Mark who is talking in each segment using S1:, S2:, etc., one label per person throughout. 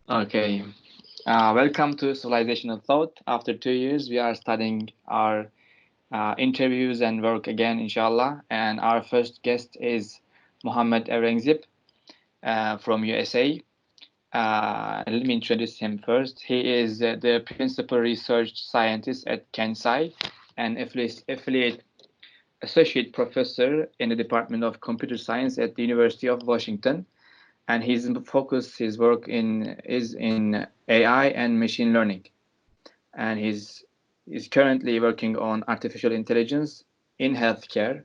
S1: Okay. Welcome to Civilization of Thought. After 2 years, we are studying our interviews and work again, inshallah. And our first guest is Mohammed Aurangzeb from USA. Let me introduce him first. He is the principal research scientist at Kansai and affiliate associate professor in the Department of Computer Science at the University of Washington. And his work is in AI and machine learning. And he's currently working on artificial intelligence in healthcare.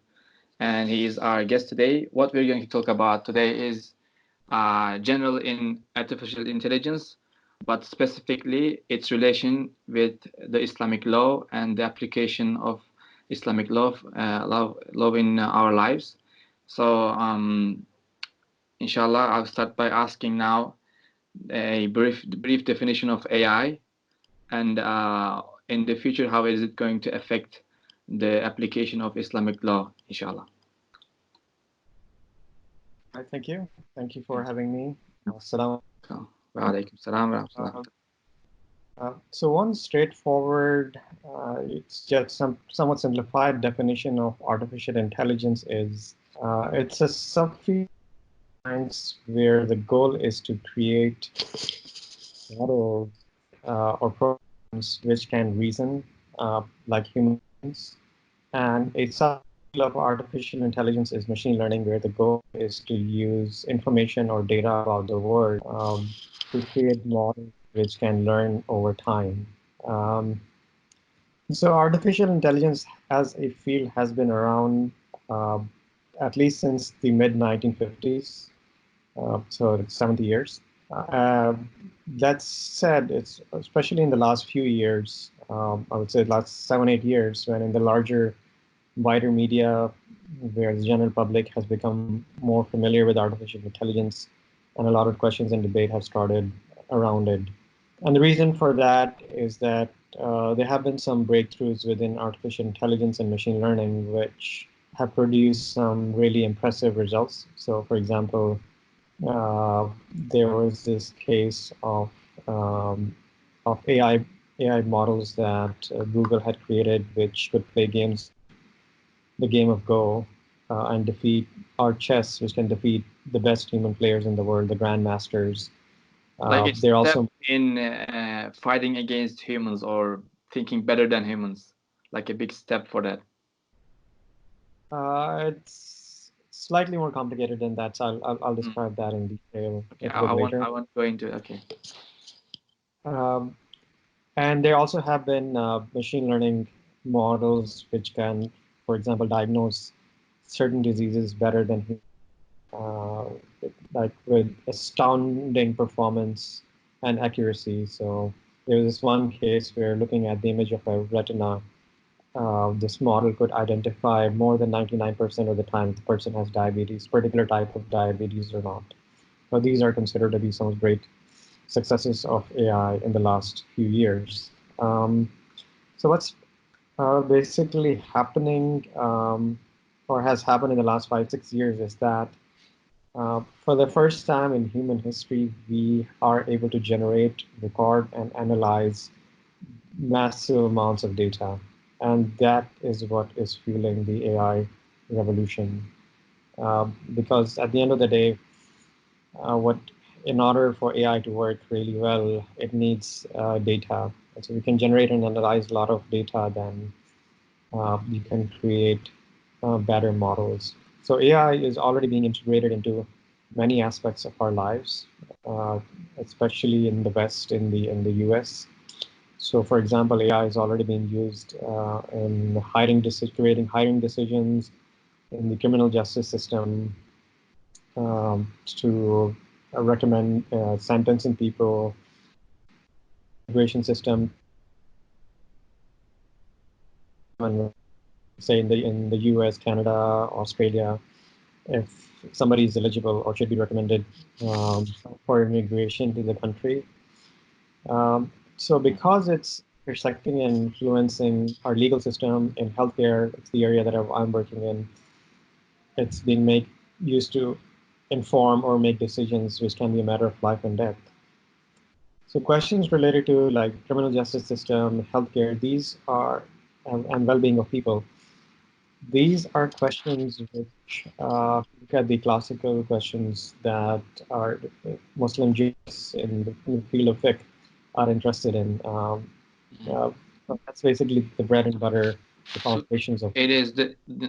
S1: And he is our guest today. What we're going to talk about today is general in artificial intelligence, but specifically its relation with the Islamic law and the application of Islamic law in our lives. So, inshallah, I'll start by asking now a brief definition of AI, and in the future, how is it going to affect the application of Islamic law, inshallah.
S2: Right, thank you. Thank you for having me. As-Salamu
S1: Wa alaikum salam wa
S2: Alaikum.
S1: rahmatullah.
S2: So one straightforward, it's just somewhat simplified definition of artificial intelligence is it's a subfield of science where the goal is to create models or programs which can reason like humans. And a subfield of artificial intelligence is machine learning, where the goal is to use information or data about the world to create models which can learn over time. Um, so artificial intelligence as a field has been around uh, at least since the mid 1950s, so it's 70 years. Uh, that said, it's especially in the last few years, I would say the last 7, 8 years, when in the larger, wider media, where the general public has become more familiar with artificial intelligence, and a lot of questions and debate have started around it. And the reason for that is that there have been some breakthroughs within artificial intelligence and machine learning, which have produced some really impressive results. So, for example, there was this case um, of AI models that Google had created, which could play games like the game of Go and defeat or chess, which can defeat the best human players in the world, the grandmasters.
S1: Like a
S2: They're
S1: step
S2: also
S1: in fighting against humans or thinking better than humans, like a big step for that.
S2: it's slightly more complicated than that, so I'll
S1: Mm.
S2: describe that in detail
S1: Okay,
S2: a bit later.
S1: I want to go into okay.
S2: Um, and there also have been machine learning models which can, for example, diagnose certain diseases better than humans, like with astounding performance and accuracy. So there was this one case where looking at the image of a retina, this model could identify more than 99% of the time if the person has diabetes, particular type of diabetes or not. But these are considered to be some great successes of AI in the last few years. So what's basically happening or has happened in the last 5, 6 years is that for the first time in human history, we are able to generate, record, and analyze massive amounts of data. And that is what is fueling the AI revolution. Because at the end of the day, what in order for AI to work really well, it needs data. And so we can generate and analyze a lot of data, then you can create better models. So AI is already being integrated into many aspects of our lives, uh, especially in the West, in the US. So, for example, AI is already being used in creating hiring decisions in the criminal justice system, to recommend sentencing people, immigration system, and say in the US, Canada, Australia, if somebody is eligible or should be recommended for immigration to the country. So because it's intersecting and influencing our legal system in healthcare, it's the area that I'm working in. It's being used to inform or make decisions which can be a matter of life and death. So questions related to like criminal justice system, healthcare, these are, and well-being of people. These are questions which look at the classical questions that are Muslim jurists in the field of fiqh are interested in. So that's basically the bread and butter, the
S1: So
S2: foundations of.
S1: it is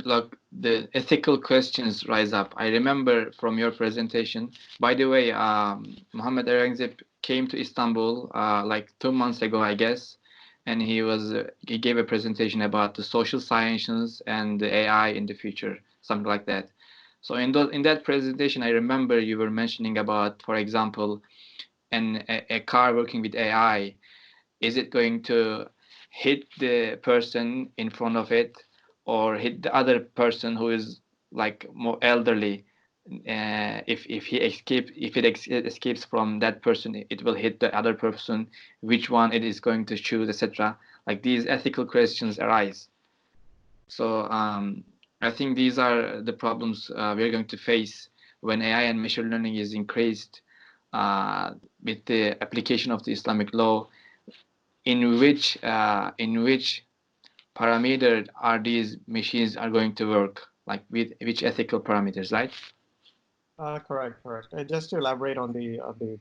S1: like the ethical questions rise up. I remember from your presentation. By the way, Muhammad Aurangzeb came to Istanbul like 2 months ago, I guess, and he gave a presentation about the social sciences and the AI in the future, something like that. So in that presentation, I remember you were mentioning about, for example, a car working with AI. Is it going to hit the person in front of it or hit the other person who is like more elderly? If it escapes from that person, it will hit the other person. Which one it is going to choose, etc. Like these ethical questions arise. So I think these are the problems we're going to face when AI and machine learning is increased uh, with the application of the Islamic law. In which parameter are these machines are going to work, like with which ethical parameters, right?
S2: Correct, correct. Just to elaborate on the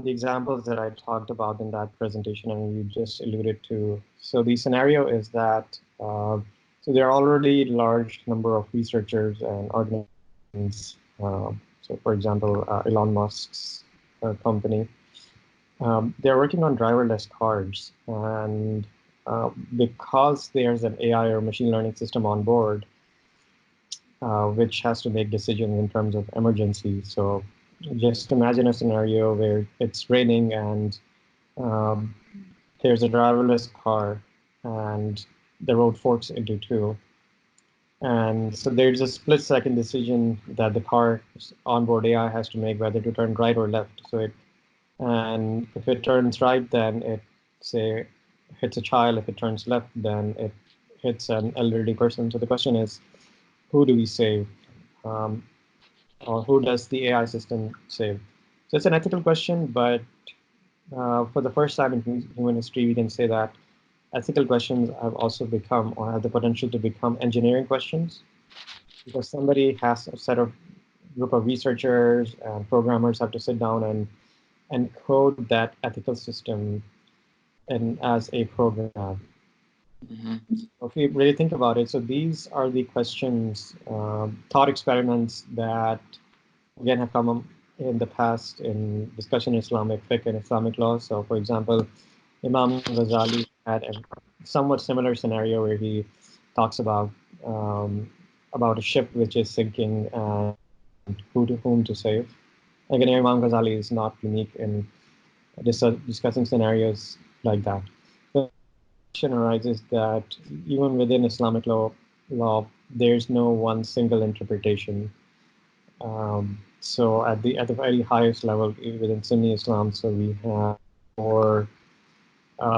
S2: examples that I talked about in that presentation, and you just alluded to. So the scenario is that so there are already large number of researchers and organizations. So, for example, Elon Musk's company, they're working on driverless cars, and because there's an AI or machine learning system on board, which has to make decisions in terms of emergency. So just imagine a scenario where it's raining and um, there's a driverless car and the road forks into two. And so there's a split second decision that the car onboard AI has to make whether to turn right or left. And if it turns right, then it say hits a child. If it turns left, then it hits an elderly person. So the question is, who do we save? Um, or who does the AI system save? So it's an ethical question, but for the first time in human history, we can say that ethical questions have also become or have the potential to become engineering questions because somebody has a set of group of researchers and programmers have to sit down and code that ethical system and as a program.
S1: Mm-hmm.
S2: If you really think about it, so these are the questions, thought experiments that again have come in the past in discussion in Islamic fiqh and Islamic law. So, for example, Imam Ghazali had a somewhat similar scenario where he talks um, about a ship which is sinking and who to whom to save. Again, Imam Ghazali is not unique in discussing scenarios like that. The question arises that even within Islamic law, there's no one single interpretation. So at the very highest level within Sunni Islam, so we have four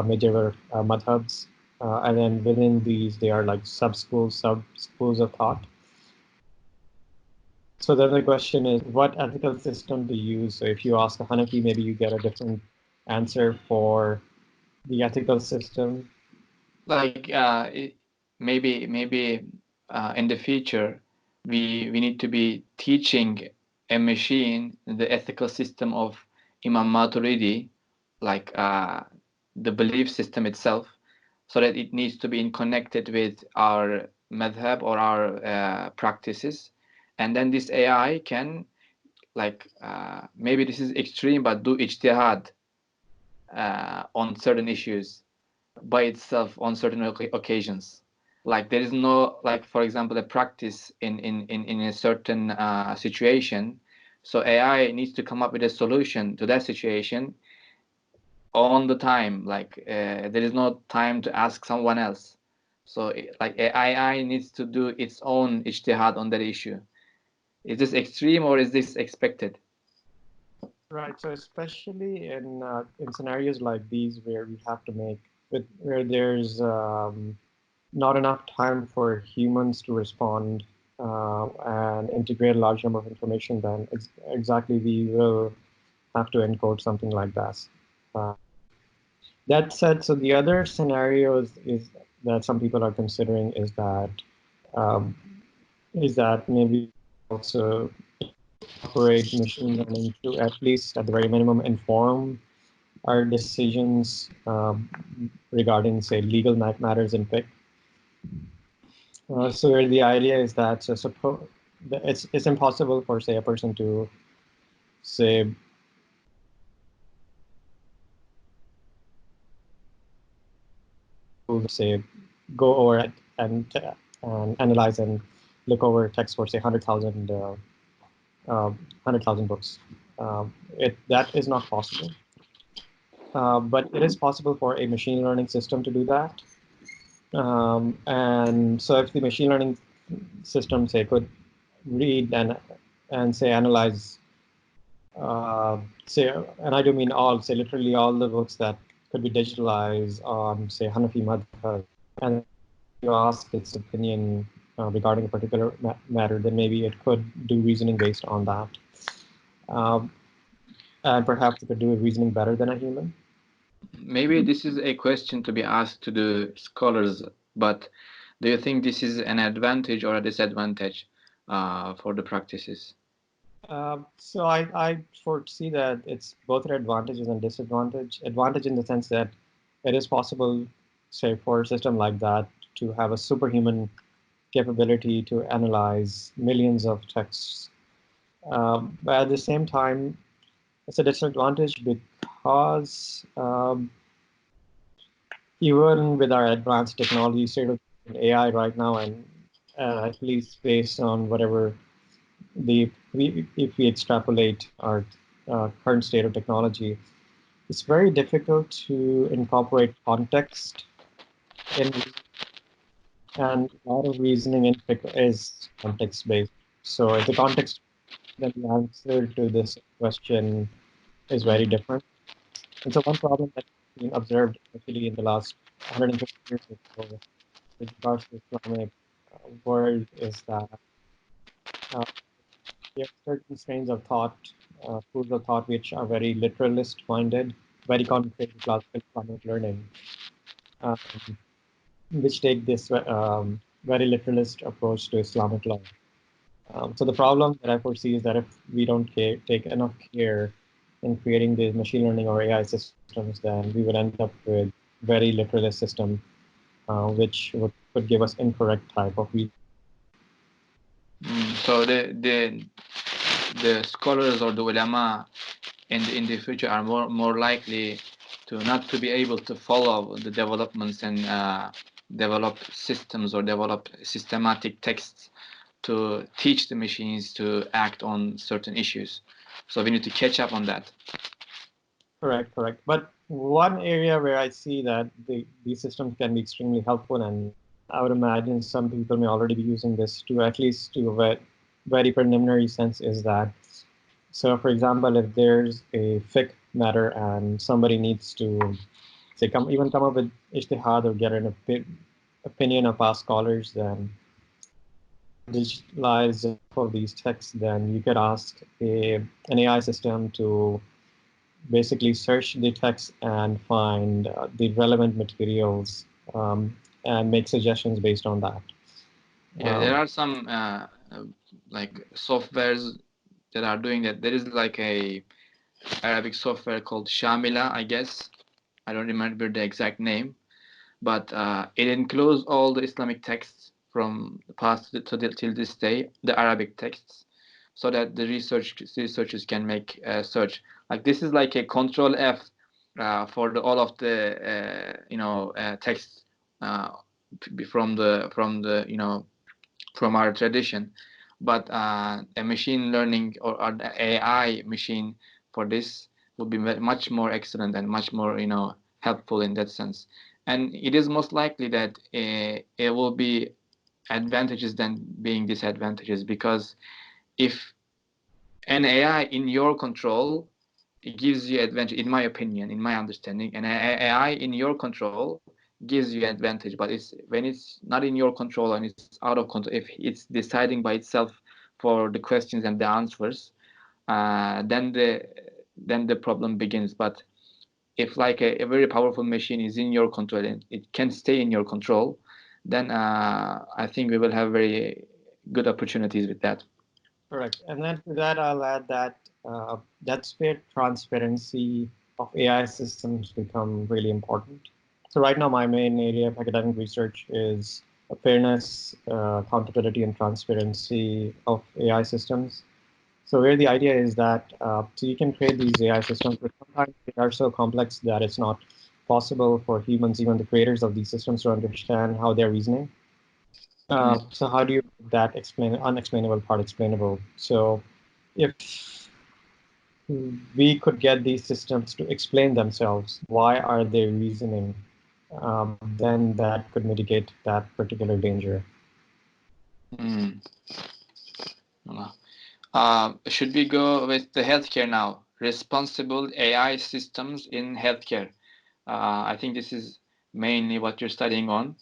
S2: major madhabs, and then within these, they are like sub schools of thought. So then the question is, what ethical system to use? So if you ask a Hanafi, maybe you get a different answer for the ethical system.
S1: Like maybe in the future we need to be teaching a machine the ethical system of Imam Maturidi, like the belief system itself, so that it needs to be in connected with our madhab or our practices, and then this AI can, like maybe this is extreme, but do ijtihad on certain issues by itself on certain occasions. Like there is no, like for example, a practice in a certain situation. So AI needs to come up with a solution to that situation on the time. Like there is no time to ask someone else. So like AI needs to do its own ijtihad on that issue. Is this extreme or is this expected?
S2: Right. So especially in scenarios like these where we have to make where there's not enough time for humans to respond and integrate a large number of information, then exactly we will have to encode something like that. That said, so the other scenario is that some people are considering um, is that maybe also operate machine learning to at least at the very minimum inform our decisions regarding, say, legal matters in pick. So where the idea is that so suppose it's impossible for, say, a person to say go over it and analyze and look over text for, say, 100,000 books. That is not possible. But it is possible for a machine learning system to do that. And so if the machine learning system, say, could read and say analyze, say, and I do mean all, say, literally all the books that could be digitalized on, say, Hanafi madhab, and you ask its opinion regarding a particular matter, then maybe it could do reasoning based on that. And perhaps it could do reasoning better than a human.
S1: Maybe this is a question to be asked to the scholars, but do you think this is an advantage or a disadvantage for the practices?
S2: So I foresee that it's both an advantage and disadvantage. Advantage in the sense that it is possible, say, for a system like that to have a superhuman capability to analyze millions of texts. But at the same time, it's a disadvantage because even with our advanced technology, state of AI right now, and at least based on whatever if we extrapolate our current state of technology, it's very difficult to incorporate context in, and a lot of reasoning in is context based. So if the context, then the answer to this question is very different. And so one problem that's been observed actually in the last 150 years or so with regards to Islamic world is that uh, there are certain strains of thought, schools of thought, which are very literalist minded, very contrary to classical Islamic learning, um, which take this very literalist approach to Islamic law. So the problem that I foresee is that if we don't take enough care in creating these machine learning or AI systems, then we would end up with very literalist system, which could give us incorrect type of reason.
S1: So the scholars or the ulama in the future are more likely to not to be able to follow the developments and develop systems or develop systematic texts to teach the machines to act on certain issues. So we need to catch up on that.
S2: Correct. But one area where I see that these systems can be extremely helpful, and I would imagine some people may already be using this to at least to a very preliminary sense, is that, so for example, if there's a fiqh matter and somebody needs to say come up with ijtihad or get an opinion of past scholars, then digitalize for these texts, then you could ask an AI system to basically search the text and find the relevant materials and make suggestions based on that.
S1: Yeah, there are some like softwares that are doing that. There is like a Arabic software called Shambhala, I guess. I don't remember the exact name, but it includes all the Islamic texts from the past till this day, the Arabic texts, so that the researchers can make a search. Like this is like a Control F for all of the texts from the from our tradition, but a machine learning or the AI machine for this would be much more excellent and much more helpful in that sense. And it is most likely that it will be advantages than being disadvantages, because if an AI in your control, it gives you advantage, in my opinion, in my understanding. And AI in your control gives you advantage, but it's when it's not in your control and it's out of control, if it's deciding by itself for the questions and the answers, then the problem begins. But if like a very powerful machine is in your control and it can stay in your control, then I think we will have very good opportunities with that.
S2: Correct. And then to that, I'll add that that's where transparency of AI systems become really important. So right now, my main area of academic research is fairness, accountability, and transparency of AI systems. So where the idea is that so you can create these AI systems, but sometimes they are so complex that it's not possible for humans, even the creators of these systems, to understand how they're reasoning. So how do you make that unexplainable part explainable? So if we could get these systems to explain themselves, why are they reasoning, then that could mitigate that particular danger.
S1: Mm. Should we go with the healthcare now? Responsible AI systems in healthcare. I think this is mainly what you're studying on.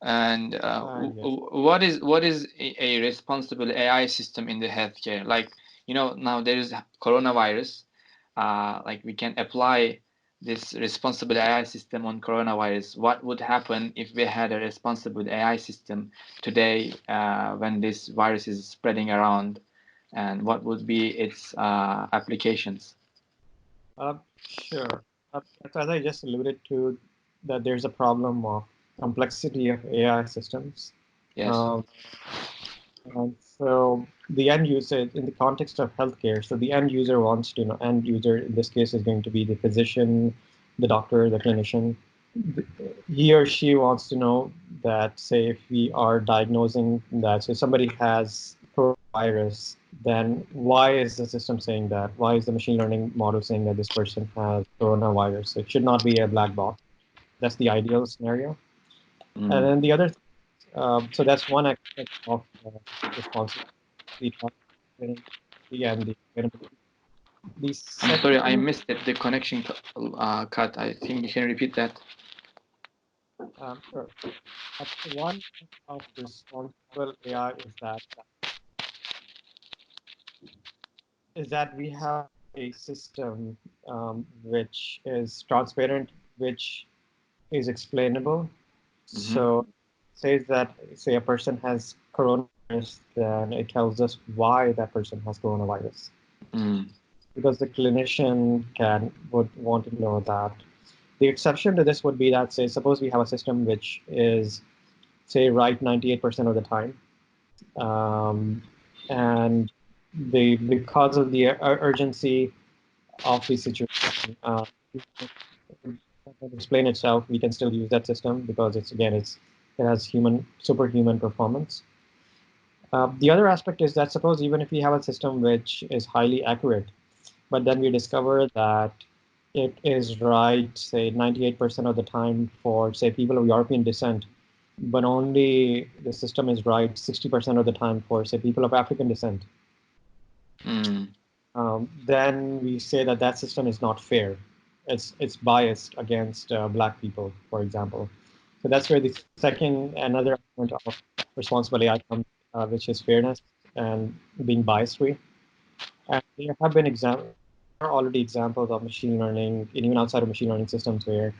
S1: And
S2: Yes.
S1: what is a responsible AI system in the healthcare? Like, now there is coronavirus. Like we can apply this responsible AI system on coronavirus. What would happen if we had a responsible AI system today when this virus is spreading around, and what would be its applications?
S2: Sure. As I just alluded to, that there's a problem of complexity of AI systems.
S1: Yes.
S2: Um, and so the end user, in the context of healthcare, so the end user wants to know, end user in this case is going to be the physician, the doctor, the clinician. He or she wants to know that, say, if we are diagnosing that, so somebody has coronavirus, then why is the system saying that? Why is the machine learning model saying that this person has coronavirus? It should not be a black box. That's the ideal scenario. And then the other, so that's one aspect of responsibility, transparency, and the accountability. The
S1: I'm sorry, I
S2: second,
S1: missed it. The connection cut. I think you can repeat that.
S2: sure. One of responsible AI is that we have a system which is transparent, which is explainable.
S1: Mm-hmm.
S2: So says that, say, a person has coronavirus, then it tells us why that person has coronavirus,
S1: Mm.
S2: because the clinician would want to know that. The exception to this would be that, say, suppose we have a system which is, say, right 98% of the time, um, and because of the urgency of the situation, explain itself, we can still use that system because it has superhuman performance. The other aspect is that, suppose even if we have a system which is highly accurate, but then we discover that it is right, say, 98% of the time for, say, people of European descent, but only the system is right 60% of the time for, say, people of African descent.
S1: Mm.
S2: Then we say that that system is not fair. It's biased against black people, for example. So that's where the second another element of responsible AI comes, which is fairness and being bias free. And there have been there are already examples of machine learning, and even outside of machine learning systems, where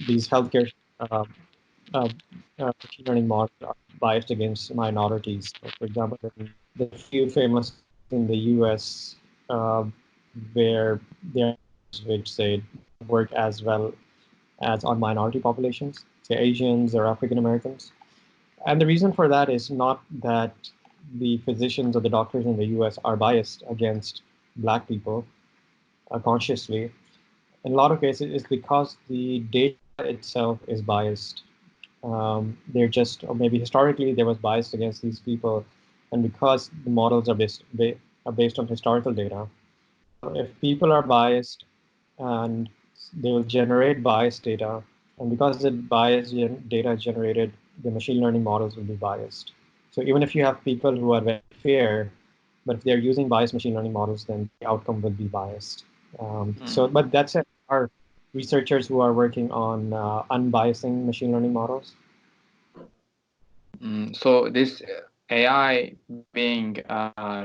S2: these healthcare uh, uh, machine learning models are biased against minorities. So for example, the few famous cases in the U.S. Uh, where there are models which say don't work as well as on minority populations, say Asians or African Americans. And the reason for that is not that the physicians or the doctors in the US are biased against black people consciously. In a lot of cases, it's because the data itself is biased. They're just, or maybe historically there was bias against these people, and because the models are based on historical data, if people are biased and they will generate biased data, and because the data is generated, the machine learning models will be biased. So even if you have people who are very fair, but if they're using biased machine learning models, then the outcome will be biased. But that's it. Our researchers who are working on unbiasing machine learning models.
S1: So this AI being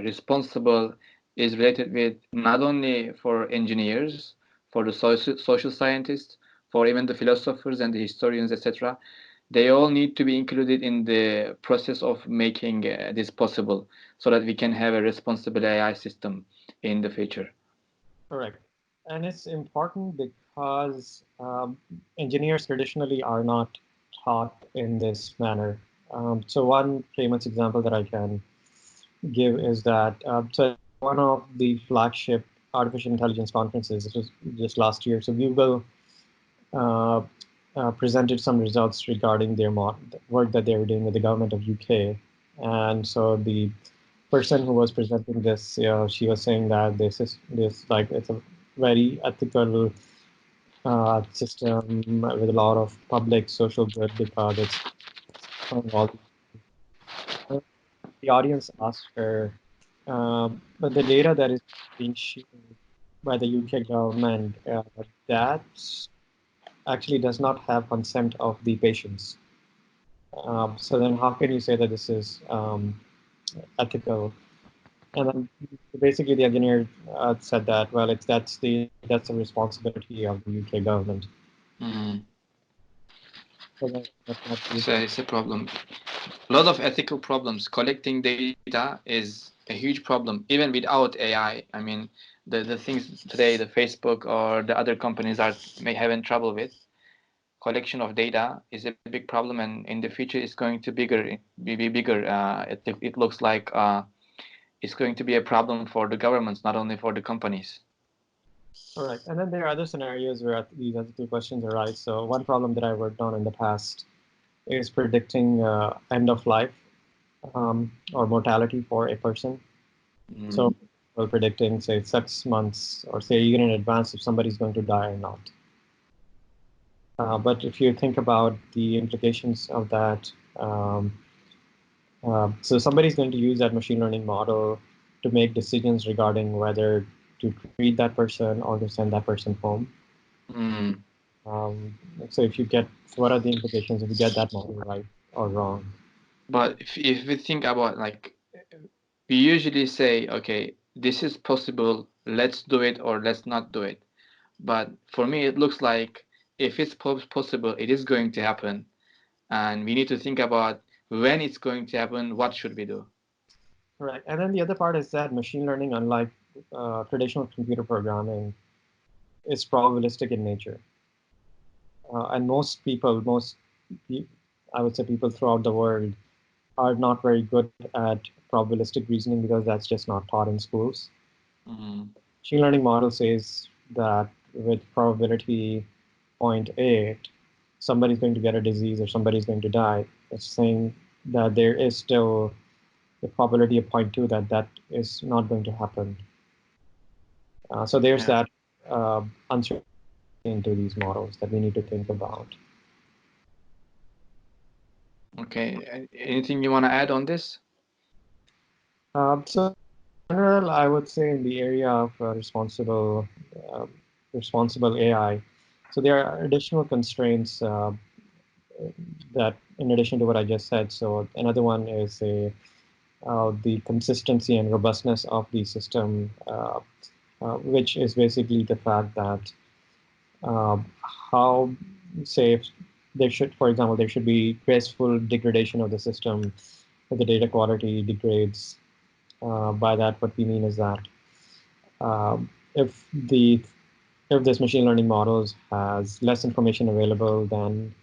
S1: responsible is related with not only for engineers for the social scientists, for even the philosophers and the historians, etc. They all need to be included in the process of making this possible, so that we can have a responsible AI system in the future.
S2: Correct. And it's important because engineers traditionally are not taught in this manner. So one famous example that I can give is that so one of the flagship artificial intelligence conferences, this was just last year. So Google uh, presented some results regarding their work that they were doing with the government of UK. And so the person who was presenting this, she was saying that this like it's a very ethical system with a lot of public social good because it's showing all the audience asked her, but the data that is being shared by the UK government, that actually does not have consent of the patients. So then how can you say that this is ethical? And then basically the engineer said that, well, that's the responsibility of the UK government.
S1: Mm.
S2: That's not true.
S1: So it's a problem. A lot of ethical problems. Collecting data is a huge problem, even without AI. I mean, the things today, the Facebook or the other companies are may having trouble with. Collection of data is a big problem, and in the future, it's going to be bigger. It looks like it's going to be a problem for the governments, not only for the companies.
S2: Correct. And then there are other scenarios where these ethical questions arise. So one problem that I worked on in the past is predicting end of life or mortality for a person. So,
S1: Mm.
S2: well, predicting, say, 6 months or say even in advance if somebody's going to die or not. But if you think about the implications of that, so somebody's going to use that machine learning model to make decisions regarding whether to treat that person or to send that person home.
S1: Mm.
S2: Um, so if you get, so what are the implications if you get that model right or wrong?
S1: But if we think about, like, we usually say, okay, this is possible, let's do it or let's not do it. But for me, it looks like if it's possible, it is going to happen. And we need to think about when it's going to happen, what should we do?
S2: Right. And then the other part is that machine learning, unlike traditional computer programming, is probabilistic in nature. And most people, I would say people throughout the world, are not very good at probabilistic reasoning because that's just not taught in schools.
S1: Mm.
S2: Machine learning model says that with probability 0.8, somebody's going to get a disease or somebody's going to die. It's saying that there is still the probability of 0.2 that that is not going to happen. So there's
S1: Yeah.
S2: that uncertainty into these models that we need to think about.
S1: Okay. Anything you want to add on this?
S2: So in general, I would say in the area of uh, responsible AI, so there are additional constraints that, in addition to what I just said, so another one is the consistency and robustness of the system, which is basically the fact that uh, how, say, if there should, for example, there should be graceful degradation of the system if the data quality degrades. By that, what we mean is that if the if this machine learning models has less information available, then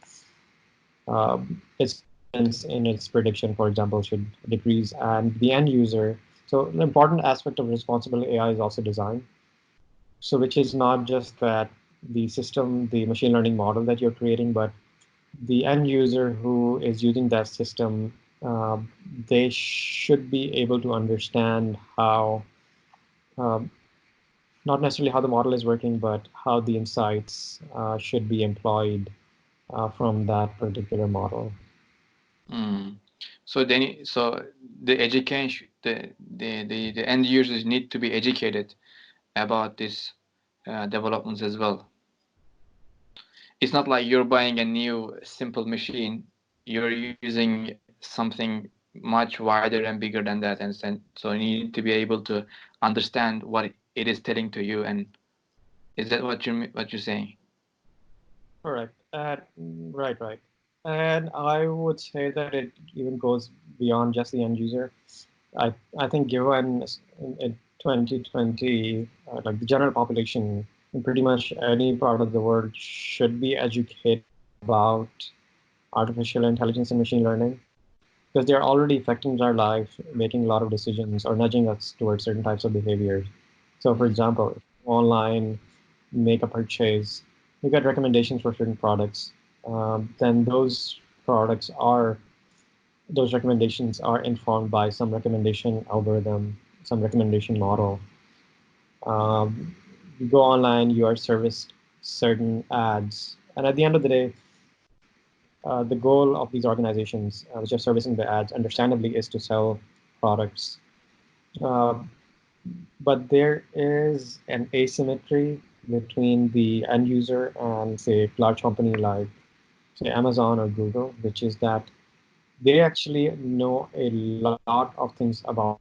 S2: its confidence in its prediction, for example, should decrease. And the end user, so an important aspect of responsible AI is also design. So which is not just that the system, the machine learning model that you're creating, but the end user who is using that system, uh, they should be able to understand how, um, not necessarily how the model is working, but how the insights should be employed from that particular model.
S1: Mm. So the education, the end users need to be educated about these developments as well. It's not like you're buying a new simple machine. You're using something much wider and bigger than that, and so you need to be able to understand what it is telling to you, and Is that what you're saying?
S2: Correct. Right. And I would say that it even goes beyond just the end user. I think given in 2020, like the general population in pretty much any part of the world should be educated about artificial intelligence and machine learning because they're already affecting our life, making a lot of decisions or nudging us towards certain types of behaviors. So, for example, if you online, make a purchase, you get recommendations for certain products. Then products are those recommendations are informed by some recommendation algorithm, some recommendation model. You go online, you are serviced certain ads, and at the end of the day, the goal of these organizations, which are servicing the ads, understandably, is to sell products. Uh, but there is an asymmetry between the end user and, say, large company like, say, Amazon or Google, which is that they actually know a lot of things about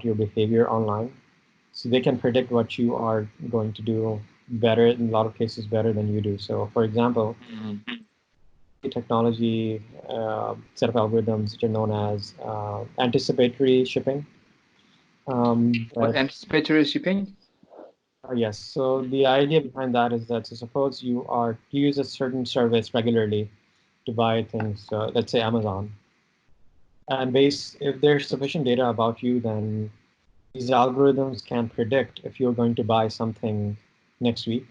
S2: your behavior online. So they can predict what you are going to do better, in a lot of cases, better than you do. So, for example,
S1: Mm.
S2: technology set of algorithms which are known as anticipatory shipping.
S1: What
S2: But
S1: anticipatory shipping?
S2: yes, so the idea behind that is that, so suppose you use a certain service regularly to buy things, let's say Amazon, and if there's sufficient data about you, then these algorithms can predict if you're going to buy something next week.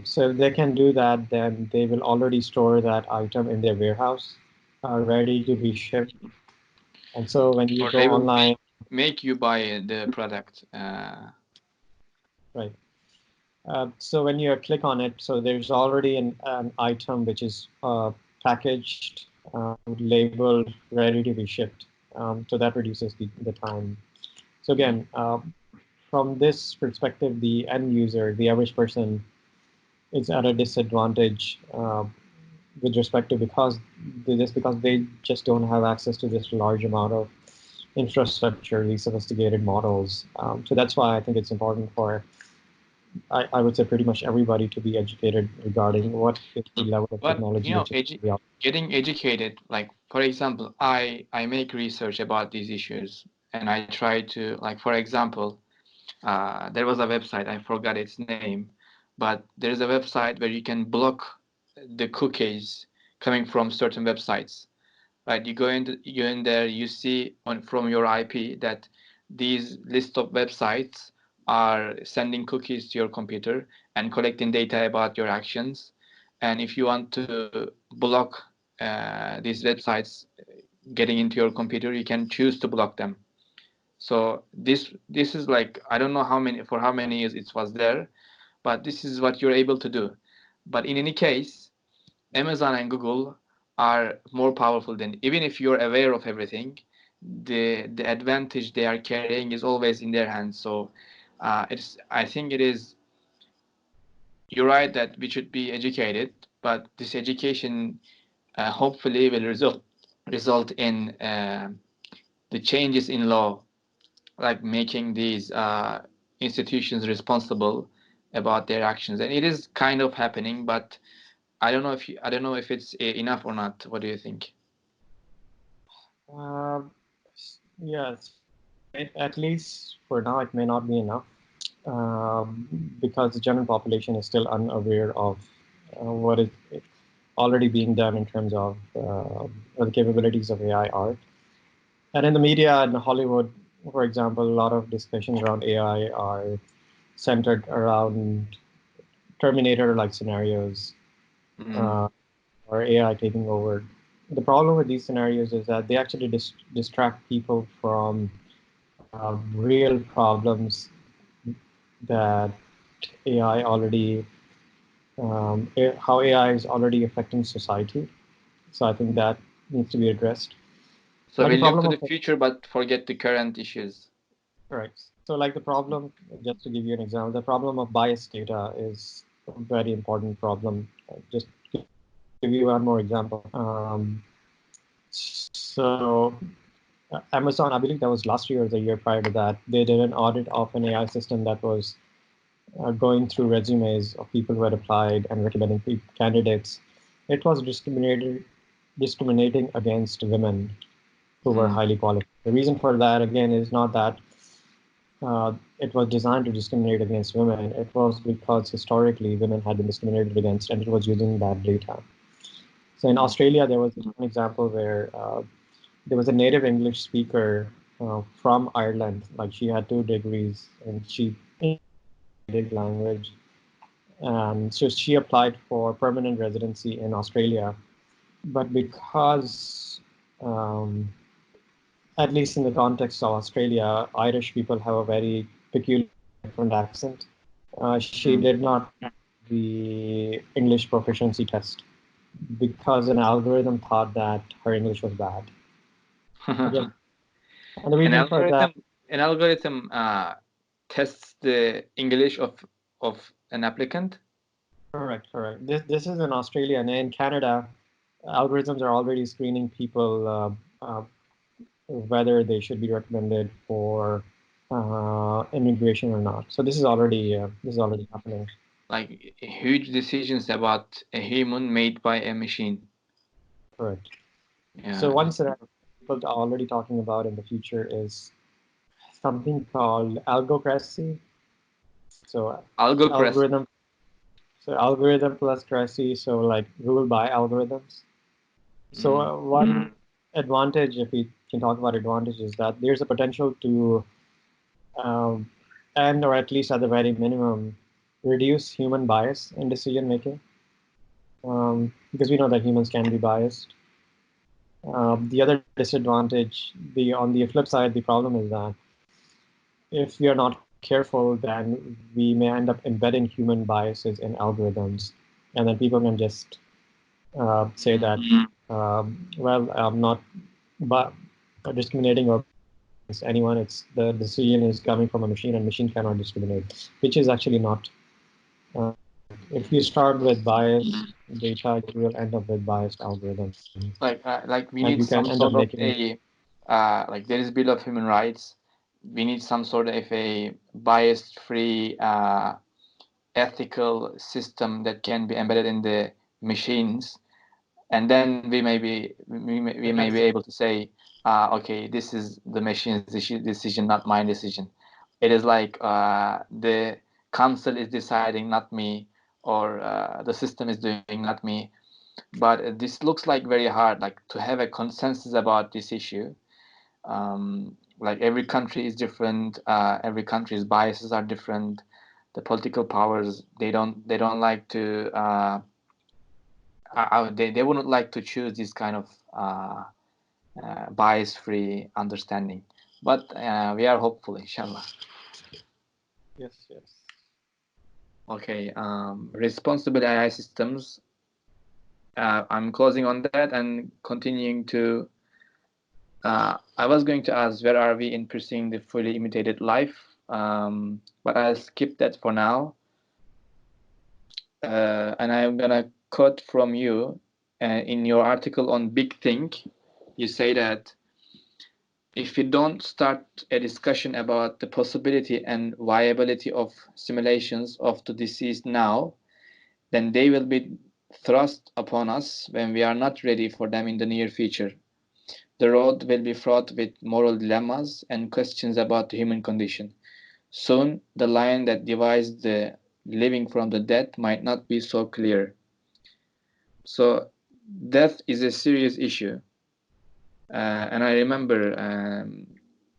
S2: So if they can do that, then they will already store that item in their warehouse, ready to be shipped. And so when you
S1: Or
S2: go
S1: they will
S2: online,
S1: make you buy the product.
S2: right? So when you click on it, so there's already an item which is packaged, labeled, ready to be shipped. So that reduces the time. So again, from this perspective, the end user, the average person, is at a disadvantage with respect to because they just don't have access to this large amount of infrastructure, these sophisticated models. So that's why I think it's important for I would say pretty much everybody to be educated regarding what is the level of
S1: But
S2: technology which is real.
S1: getting educated, like for example, I make research about these issues, and I try to, like, for example, there was a website, I forgot its name, but there is a website where you can block the cookies coming from certain websites. Right, you in there, you see on from your IP that these list of websites are sending cookies to your computer and collecting data about your actions. And if you want to block these websites getting into your computer, you can choose to block them. So this is like, I don't know how many years it was there, but this is what you're able to do. But in any case, Amazon and Google are more powerful than, even if you're aware of everything, the advantage they are carrying is always in their hands. So it's I think it is, you're right that we should be educated, but this education hopefully will result in the changes in law, like making these institutions responsible about their actions, and it is kind of happening, but I don't know if it's enough or not. What do you think?
S2: Um, yes, at least for now, it may not be enough because the general population is still unaware of what is already being done in terms of what the capabilities of AI are. And in the media in Hollywood, for example, a lot of discussions around AI are centered around Terminator-like scenarios
S1: Mm.
S2: uh, or AI taking over. The problem with these scenarios is that they actually distract people from real problems that AI already, how AI is already affecting society. So I think that needs to be addressed.
S1: So
S2: Like the
S1: we look
S2: problem
S1: to
S2: of
S1: the future, but forget the current issues.
S2: Correct. So like the problem, just to give you an example, the problem of biased data is a very important problem. Just to give you one more example. So Amazon, I believe that was last year or the year prior to that, they did an audit of an AI system that was going through resumes of people who had applied and recommending candidates, it was discriminating against women who were highly qualified. The reason for that, again, is not that it was designed to discriminate against women. It was because historically women had been discriminated against, and it was using that data. So in Australia, there was an example where there was a native English speaker from Ireland. Like she had 2 degrees, and she language, and so she applied for permanent residency in Australia. But because, at least in the context of Australia, Irish people have a very peculiar different accent. She did not the English proficiency test because an algorithm thought that her English was bad. Again, and the
S1: An
S2: reason for that,
S1: algorithm tests the English of an applicant.
S2: correct. This is in Australia, and in Canada, algorithms are already screening people whether they should be recommended for immigration or not. So this is already happening.
S1: Like huge decisions about a human made by a machine.
S2: Correct.
S1: Yeah.
S2: So one scenario people are already talking about in the future is something called algocracy. So
S1: Algocracy.
S2: algorithm plus cracy. So like ruled by algorithms. So one advantage, if we can talk about advantage, is that there's a potential to, and or at least at the very minimum, reduce human bias in decision making, because we know that humans can be biased. The other disadvantage, on the flip side, the problem is that if we are not careful, then we may end up embedding human biases in algorithms, and then people can just say that, well, I'm not discriminating against anyone. It's the decision is coming from a machine, and machine cannot discriminate, which is actually not. If you start with biased data, you will end up with biased algorithms.
S1: Like we
S2: And you
S1: need
S2: can
S1: some
S2: end up
S1: sort of
S2: making
S1: like there is Bill of Human Rights. We need some sort of a biased free ethical system that can be embedded in the machines, and then we may be able to say, okay, this is the machine's decision, not my decision. It is like the council is deciding, not me, or the system is doing, not me. But this looks like very hard, like to have a consensus about this issue. Like every country is different, every country's biases are different. The political powers, they don't like to they wouldn't like to choose this kind of bias-free understanding. But we are hopeful, inshallah.
S2: yes.
S1: Okay, responsible AI systems. I'm closing on that and continuing to. I was going to ask, where are we in pursuing the fully imitated life? But I'll skip that for now. And I'm gonna quote from you in your article on Big Think. You say that if we don't start a discussion about the possibility and viability of simulations of the deceased now, then they will be thrust upon us when we are not ready for them in the near future. The road will be fraught with moral dilemmas and questions about the human condition. Soon, the line that divides the living from the dead might not be so clear. So, death is a serious issue. And I remember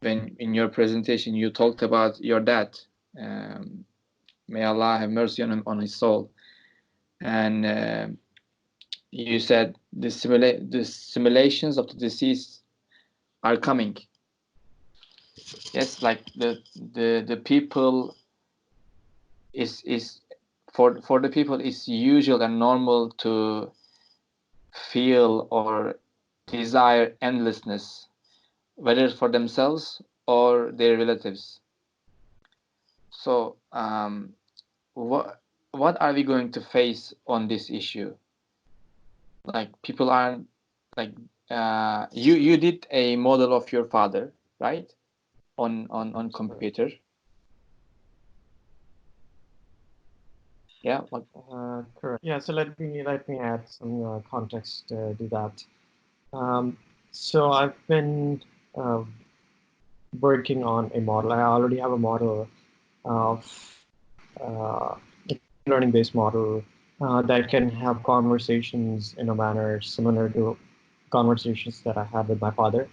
S1: when in your presentation you talked about your dad. Um, may Allah have mercy on him, on his soul. And you said the simulations of the deceased are coming. Yes, like the people is for the people it's usual and normal to feel or desire endlessness, whether for themselves or their relatives. So, what are we going to face on this issue? Like people aren't like you did a model of your father, right? On computer. Yeah.
S2: Correct. Yeah. So let me add some context to that. Um, so I've been uh, working on a model. I already have a model of a machine learning based model that can have conversations in a manner similar to conversations that I had with my father,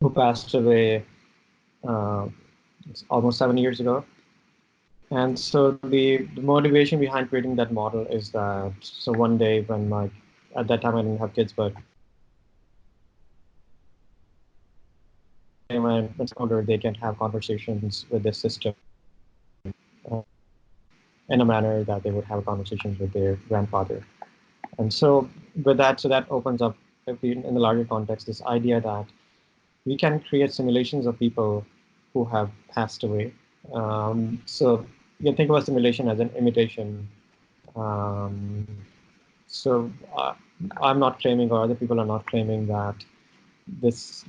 S2: who passed away uh, almost 7 years ago. And so the motivation behind creating that model is that so one day when at that time I didn't have kids, but one day when it's older, they can have conversations with this system uh, in a manner that they would have conversations with their grandfather. And so with that, so that opens up, if we, in the larger context, this idea that we can create simulations of people who have passed away. So you can think of a simulation as an imitation. Um, so I'm not claiming, or other people are not claiming that this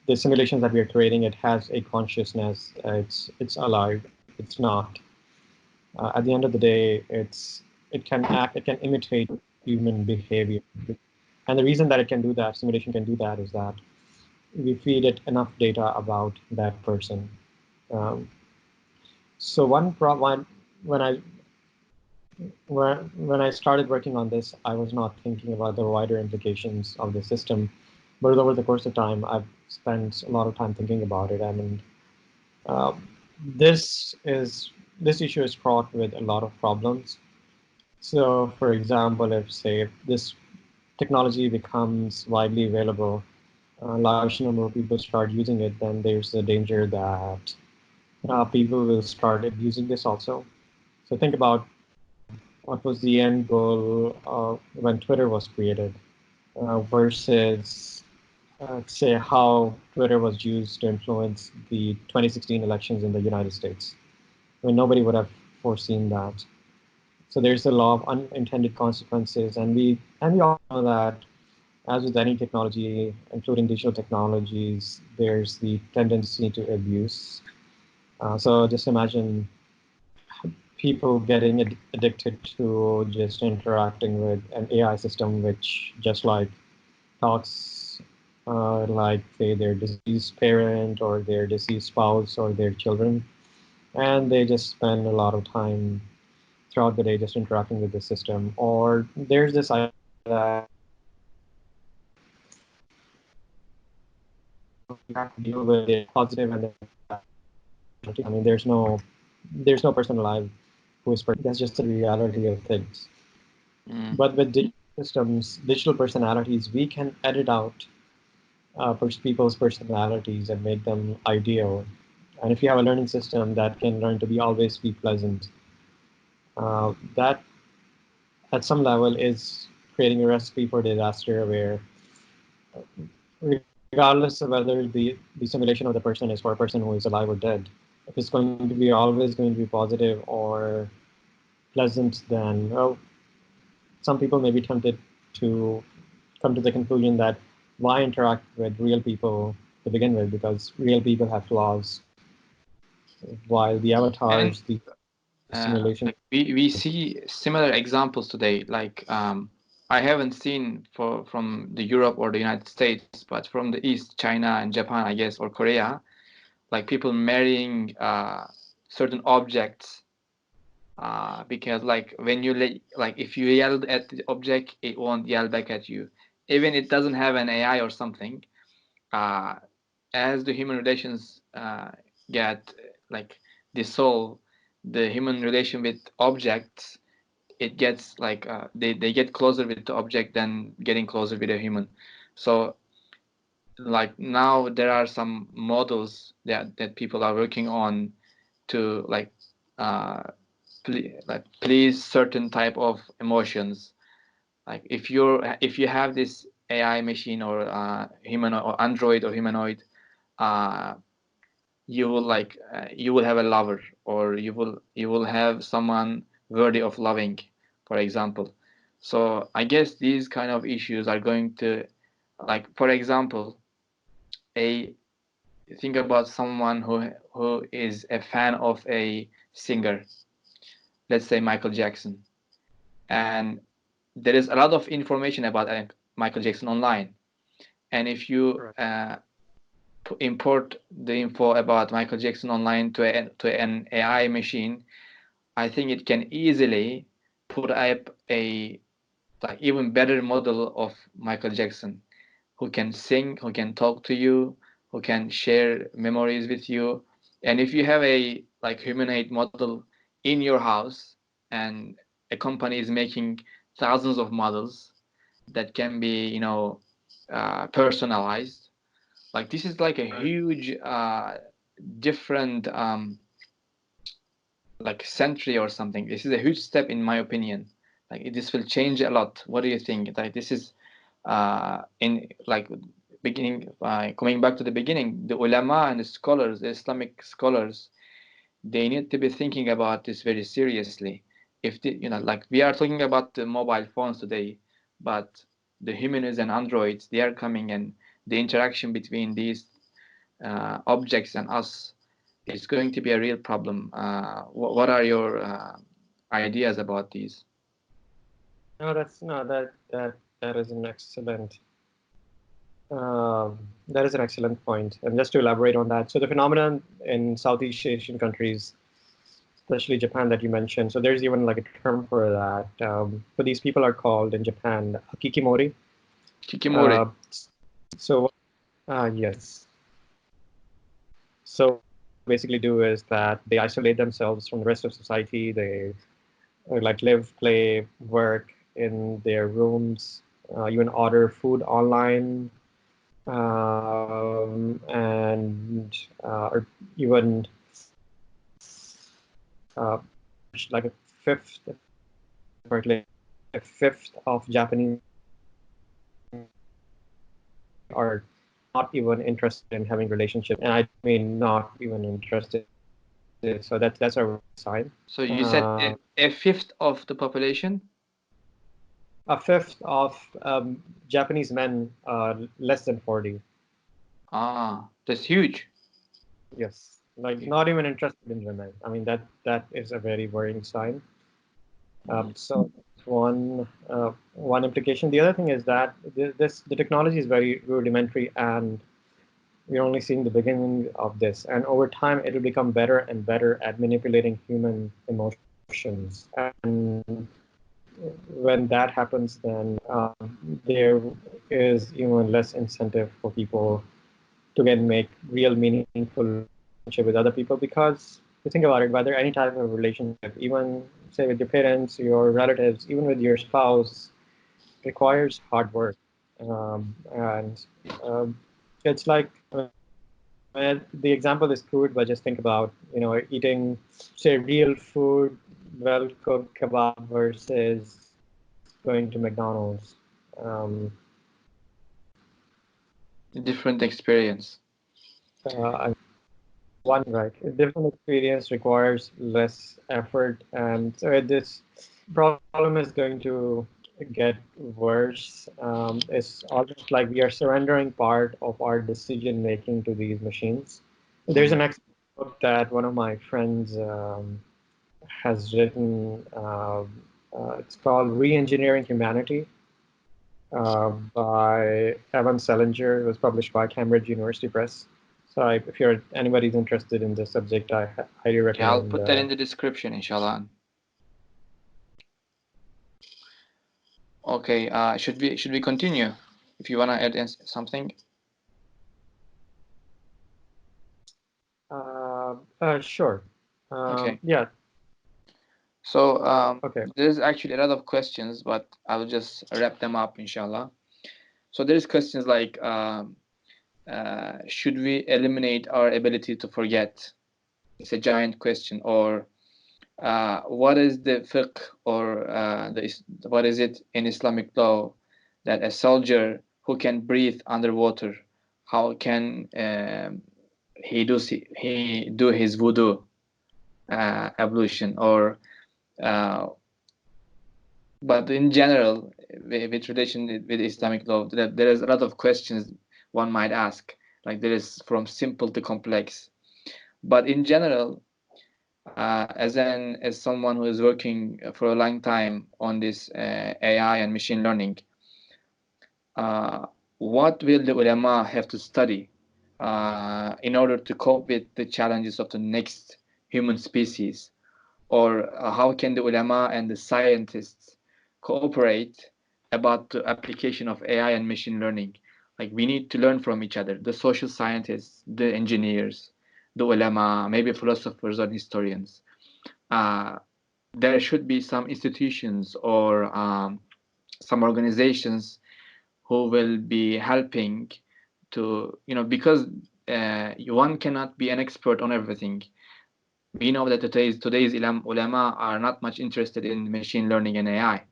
S2: the simulations that we are creating, it has a consciousness. It's alive. It's not. At the end of the day, it can act. It can imitate human behavior. And the reason that it can do that, simulation can do that, is that we feed it enough data about that person. Um, so one problem when I when I started working on this, I was not thinking about the wider implications of the system, but over the course of time, I've spent a lot of time thinking about it. I mean, uh, this is this issue is fraught with a lot of problems. So, for example, if say if this technology becomes widely available, a large number of people start using it, then there's the danger that people will start abusing this also. So think about what was the end goal when Twitter was created versus, say, how Twitter was used to influence the 2016 elections in the United States. I mean, nobody would have foreseen that. So there's a lot of unintended consequences, and we all know that, as with any technology, including digital technologies, there's the tendency to abuse. So just imagine people getting addicted to just interacting with an AI system, which just like talks like say their deceased parent or their deceased spouse or their children, and they just spend a lot of time throughout the day just interacting with the system. Or there's this idea that you have to deal with the positive and the I mean, there's no person alive who is perfect. That's just the reality of things.
S1: Mm.
S2: But with digital systems, digital personalities, we can edit out people's personalities and make them ideal. And if you have a learning system that can learn to be always be pleasant, that at some level is creating a recipe for disaster where, regardless of whether the simulation of the person is for a person who is alive or dead, if it's going to be always going to be positive or pleasant, then well, some people may be tempted to come to the conclusion that why interact with real people to begin with, because real people have flaws, while the
S1: And
S2: avatars, the simulation.
S1: like we see similar examples today. Like I haven't seen from the Europe or the United States, but from the East, China and Japan, I guess, or Korea, like people marrying certain objects because like when like if you yelled at the object, it won't yell back at you, even it doesn't have an AI or something. Uh, as the human relations get like dissolve, the human relation with objects, it gets like they get closer with the object than getting closer with a human. So like now there are some models that people are working on to like uh, like please certain type of emotions. Like if you have this AI machine or human or android or humanoid, uh, you will like you will have a lover, or you will have someone worthy of loving, for example. So I guess these kind of issues are going to, like, for example, a think about someone who is a fan of a singer. let's say Michael Jackson, and there is a lot of information about Michael Jackson online. And if you import the info about Michael Jackson online to an AI machine, I think it can easily put up a like even better model of Michael Jackson, who can sing, who can talk to you, who can share memories with you. And if you have a like humanoid model in your house, and a company is making thousands of models that can be, personalized, like this is like a huge different like century or something. This is a huge step in my opinion. Like this will change a lot. What do you think? Like this is in like beginning, coming back to the beginning, the ulama and the scholars, the Islamic scholars, they need to be thinking about this very seriously. If the, like we are talking about the mobile phones today, but the humans and androids, they are coming, and the interaction between these objects and us, it's going to be a real problem. What are your ideas about these?
S2: No, that is an excellent that is an excellent point. And just to elaborate on that, so the phenomenon in Southeast Asian countries, especially Japan that you mentioned, so there's even like a term for that. But these people are called in Japan kikimori.
S1: Kikimori.
S2: So yes. So basically do is that they isolate themselves from the rest of society. They like live, play, work in their rooms, even order food online, and or even uh, like fifth, a fifth of Japanese are not even interested in having relationships, and I mean not even interested. So that's a sign.
S1: So you said a fifth of the population?
S2: A fifth of Japanese men less than 40.
S1: Ah, that's huge.
S2: Yes, like not even interested in women. I mean that is a very worrying sign. So one implication. The other thing is that the technology is very rudimentary, and we're only seeing the beginning of this. And over time, it will become better and better at manipulating human emotions. And when that happens, then there is even less incentive for people to get make real meaningful relationship with other people, because you think about it, whether any type of relationship, even say with your parents, your relatives, even with your spouse, requires hard work. And it's like the example is crude, but just think about eating say real food, well cooked kebab versus going to McDonald's. Um,
S1: Different experience.
S2: One right, a different experience requires less effort, and so this problem is going to get worse. It's almost like we are surrendering part of our decision making to these machines. There's an excellent book that one of my friends has written. It's called Re-Engineering Humanity by Evan Selinger. It was published by Cambridge University Press. So if anybody's interested in this subject, I highly recommend.
S1: Yeah, I'll put that in the description, inshallah. Okay, should we continue? If you wanna add something.
S2: Sure.
S1: Okay.
S2: Yeah.
S1: So
S2: okay.
S1: There's actually a lot of questions, but I'll just wrap them up, inshallah. So there's questions like, should we eliminate our ability to forget? It's a giant question. Or what is the fiqh, or what is it in Islamic law that a soldier who can breathe underwater, how can he do his wudu ablution? Or but in general, with relation with Islamic law, there is a lot of questions one might ask. Like there is from simple to complex. But in general, as someone who is working for a long time on this AI and machine learning, what will the ulama have to study in order to cope with the challenges of the next human species? Or how can the ulama and the scientists cooperate about the application of AI and machine learning? Like, we need to learn from each other, the social scientists, the engineers, the ulama, maybe philosophers and historians. Uh, there should be some institutions or some organizations who will be helping to, because one cannot be an expert on everything. We know that today's ulama are not much interested in machine learning and AI.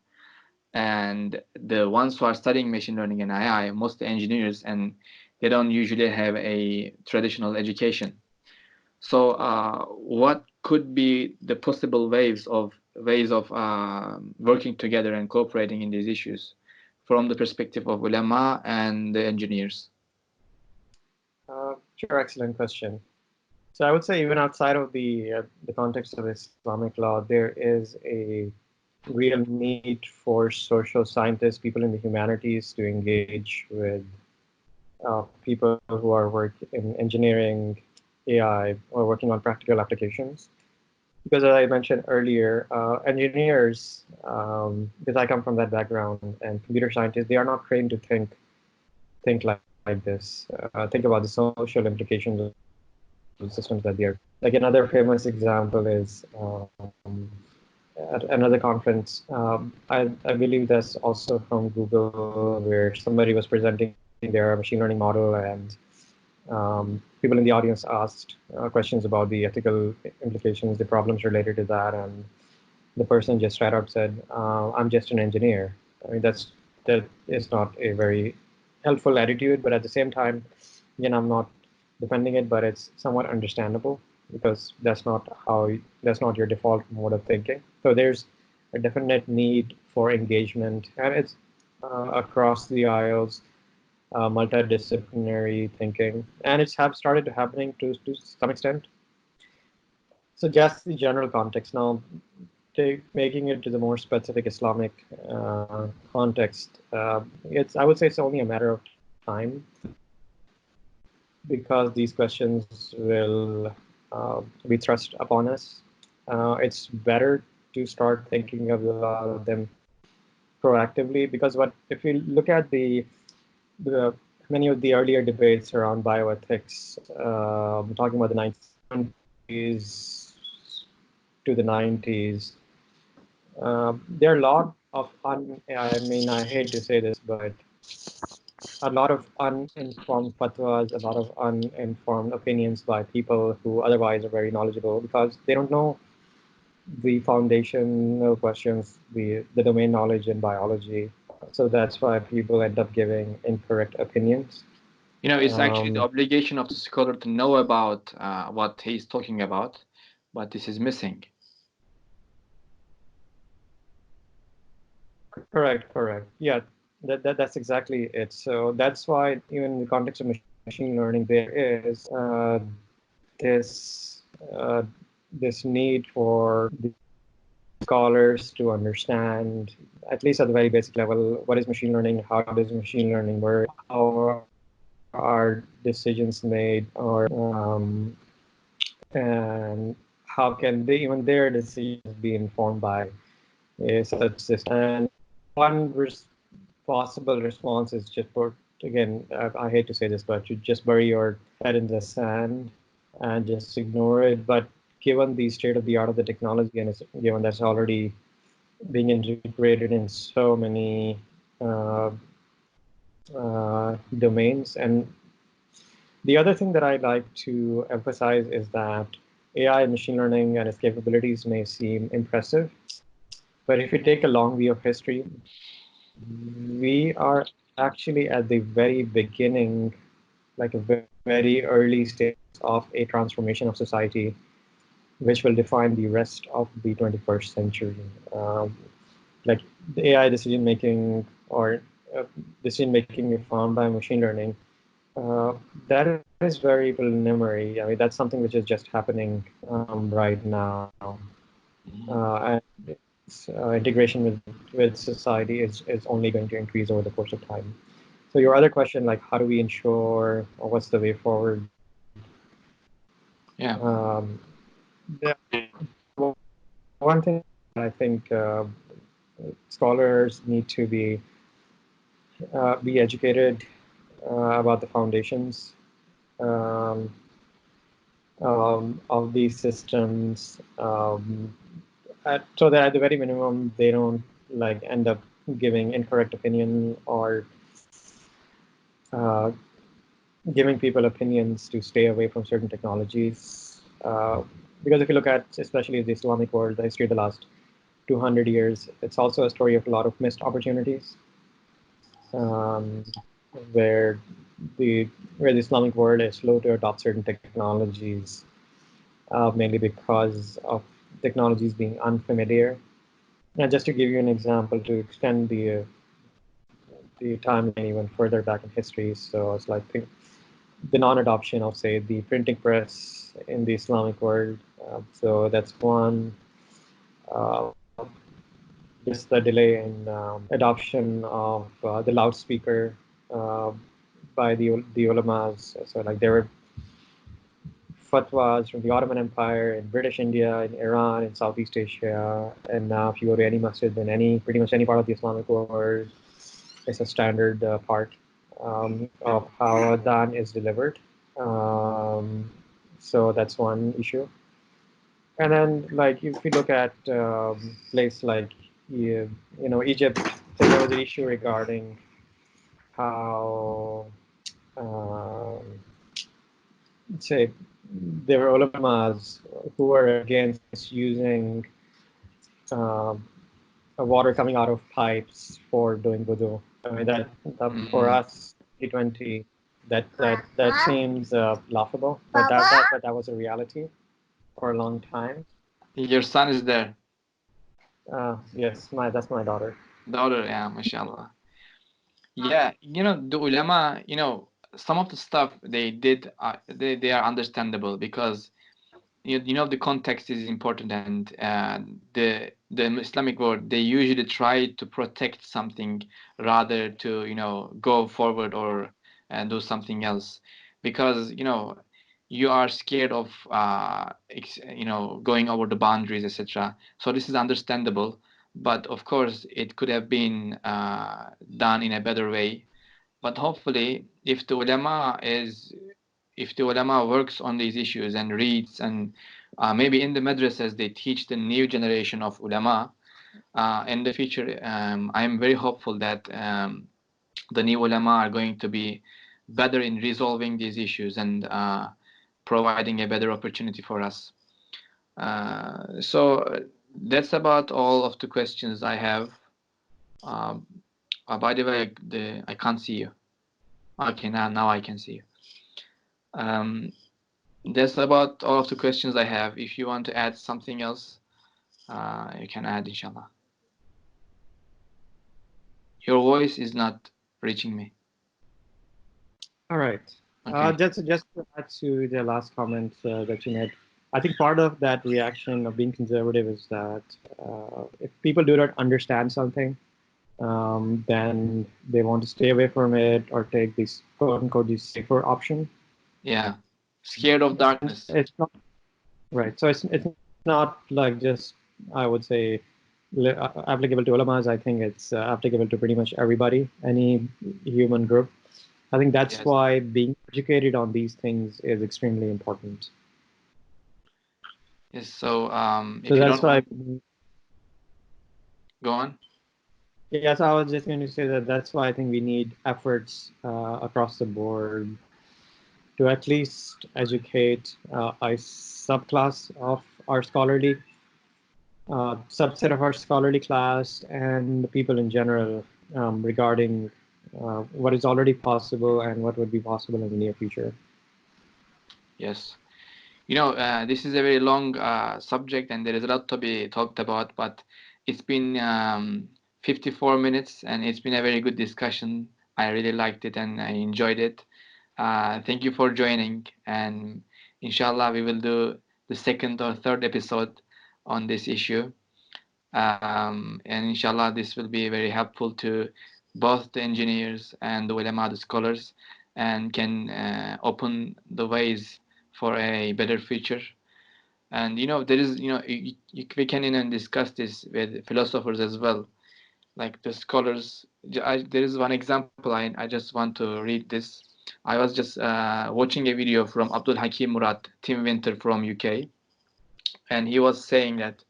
S1: And the ones who are studying machine learning and AI, most engineers, and they don't usually have a traditional education. So, what could be the possible ways of working together and cooperating in these issues from the perspective of ulama and the engineers?
S2: Sure, excellent question. So I would say even outside of the context of Islamic law, there is a real need for social scientists, people in the humanities, to engage with people who are working in engineering, AI, or working on practical applications. Because as I mentioned earlier, engineers, because I come from that background, and computer scientists, they are not trained to think like this. Think about the social implications of the systems that they are. Like another famous example is at another conference. I believe that's also from Google, where somebody was presenting their machine learning model, and people in the audience asked questions about the ethical implications, the problems related to that, and the person just straight up said, "I'm just an engineer." I mean, that is not a very helpful attitude, but at the same time, again, I'm not defending it, but it's somewhat understandable because that's not your default mode of thinking. So there's a definite need for engagement, and it's across the aisles, multidisciplinary thinking, and it's have started to happening to some extent. So just the general context now, making it to the more specific Islamic context, I would say it's only a matter of time because these questions will be thrust upon us. It's better to start thinking about them proactively because if you look at the many of the earlier debates around bioethics, talking about the 1970s to the 90s, there are a lot of I mean, I hate to say this, but a lot of uninformed fatwas, a lot of uninformed opinions by people who otherwise are very knowledgeable because they don't know the foundational questions, the domain knowledge in biology. So that's why people end up giving incorrect opinions.
S1: It's actually the obligation of the scholar to know about what he's talking about, but this is missing.
S2: Correct. Yeah, that's exactly it. So that's why even in the context of machine learning, there is this this need for the scholars to understand, at least at the very basic level, what is machine learning, how does machine learning work, how are decisions made, or and how can they even their decisions be informed by such system. And one possible response is just again, I hate to say this, but you just bury your head in the sand and just ignore it. But given the state of the art of the technology, and given that's already being integrated in so many domains, and the other thing that I'd like to emphasize is that AI and machine learning and its capabilities may seem impressive, but if you take a long view of history, we are actually at the very beginning, like a very early stage of a transformation of society, which will define the rest of the 21st century. Like the AI decision making or decision making found by machine learning, that is is very preliminary. I mean, that's something which is just happening right now. And integration with society is only going to increase over the course of time. So your other question, like how do we ensure, or what's the way forward?
S1: Yeah.
S2: One thing I think scholars need to be educated about the foundations um, of these systems, so that at the very minimum they don't like end up giving incorrect opinion or uh, giving people opinions to stay away from certain technologies. Because if you look at especially the Islamic world, the history of the last 200 years, it's also a story of a lot of missed opportunities, um, where the Islamic world is slow to adopt certain technologies, mainly because of technologies being unfamiliar. And just to give you an example, to extend the timeline even further back in history, so it's like the non-adoption of, say, the printing press in the Islamic world. So that's one. Uh, just the delay in adoption of the loudspeaker uh, by the ulamas. So like there were fatwas from the Ottoman Empire in British India, in Iran, in Southeast Asia, and now if you go to any masjid in pretty much any part of the Islamic world, it's a standard part of how adhan is delivered. Um, so that's one issue. And then, like, if you look at place like Egypt, there was an issue regarding how um, say there were ulamas who were against using um, water coming out of pipes for doing wudu. I mean that for us 2020 that seems laughable, but that was a reality for a long time.
S1: Your son is there.
S2: Yes, that's my daughter.
S1: Daughter, yeah, MashaAllah. Yeah, the ulama, some of the stuff they did, they are understandable because the context is important, and the Islamic world, they usually try to protect something rather to go forward or do something else, because you are scared of going over the boundaries, etc. So this is understandable, but of course it could have been done in a better way. But hopefully, if the ulama works on these issues and reads, and maybe in the madrasas they teach the new generation of ulama in the future, I am very hopeful that the new ulama are going to be better in resolving these issues and providing a better opportunity for us. So that's about all of the questions I have. Um, by the way, I can't see you. Okay, now I can see you. Um, that's about all of the questions I have. If you want to add something else, you can add, inshallah. Your voice is not reaching me.
S2: All right.
S1: Okay.
S2: Just to add to the last comment that you made, I think part of that reaction of being conservative is that if people do not understand something, then they want to stay away from it or take this quote unquote the safer option.
S1: Yeah. Scared of
S2: And
S1: darkness.
S2: it's not right. So it's not like just, I would say, applicable to ulamas. I think it's applicable to pretty much everybody, any human group. I think that's
S1: Yes.
S2: why being educated on these things is extremely important.
S1: Yes. So
S2: So
S1: if you don't
S2: that's why,
S1: go on.
S2: yes, I was just going to say that that's why I think we need efforts across the board to at least educate a subclass of our scholarly subset of our scholarly class and the people in general regarding what is already possible and what would be possible in the near future.
S1: Yes. This is a very long subject, and there is a lot to be talked about, but it's been 54 minutes, and it's been a very good discussion. I really liked it and I enjoyed it. Thank you for joining, and inshallah, we will do the second or third episode on this issue. And inshallah, this will be very helpful to both the engineers and the ulama, the scholars, and can open the ways for a better future. And there is, we can discuss this with philosophers as well, like the scholars. There is one example. I just want to read this. I was just watching a video from Abdul Hakim Murad, Tim Winter from UK, and he was saying that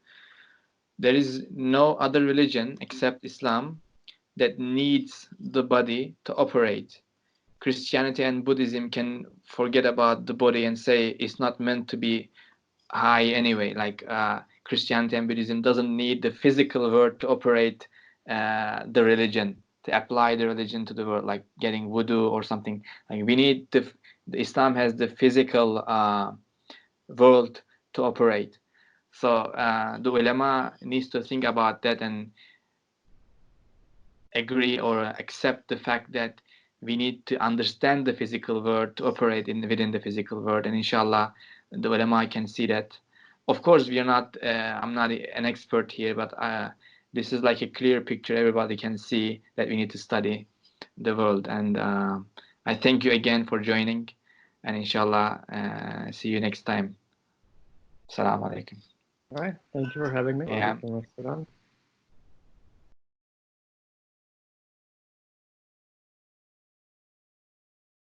S1: there is no other religion except Islam that needs the body to operate. Christianity and Buddhism can forget about the body and say it's not meant to be high anyway. Like Christianity and Buddhism doesn't need the physical world to operate the religion, to apply the religion to the world, like getting wudu or something. Like we need the Islam has the physical world to operate. So the ulama needs to think about that and agree or accept the fact that we need to understand the physical world to operate within the physical world. And inshallah, the ulama can see that. Of course, we are not. I'm not an expert here, but this is like a clear picture. Everybody can see that we need to study the world. And I thank you again for joining. And inshallah, see you next time. Assalamu alaikum.
S2: All right. Thank you for having me.
S1: Yeah.
S2: Walaikum assalam.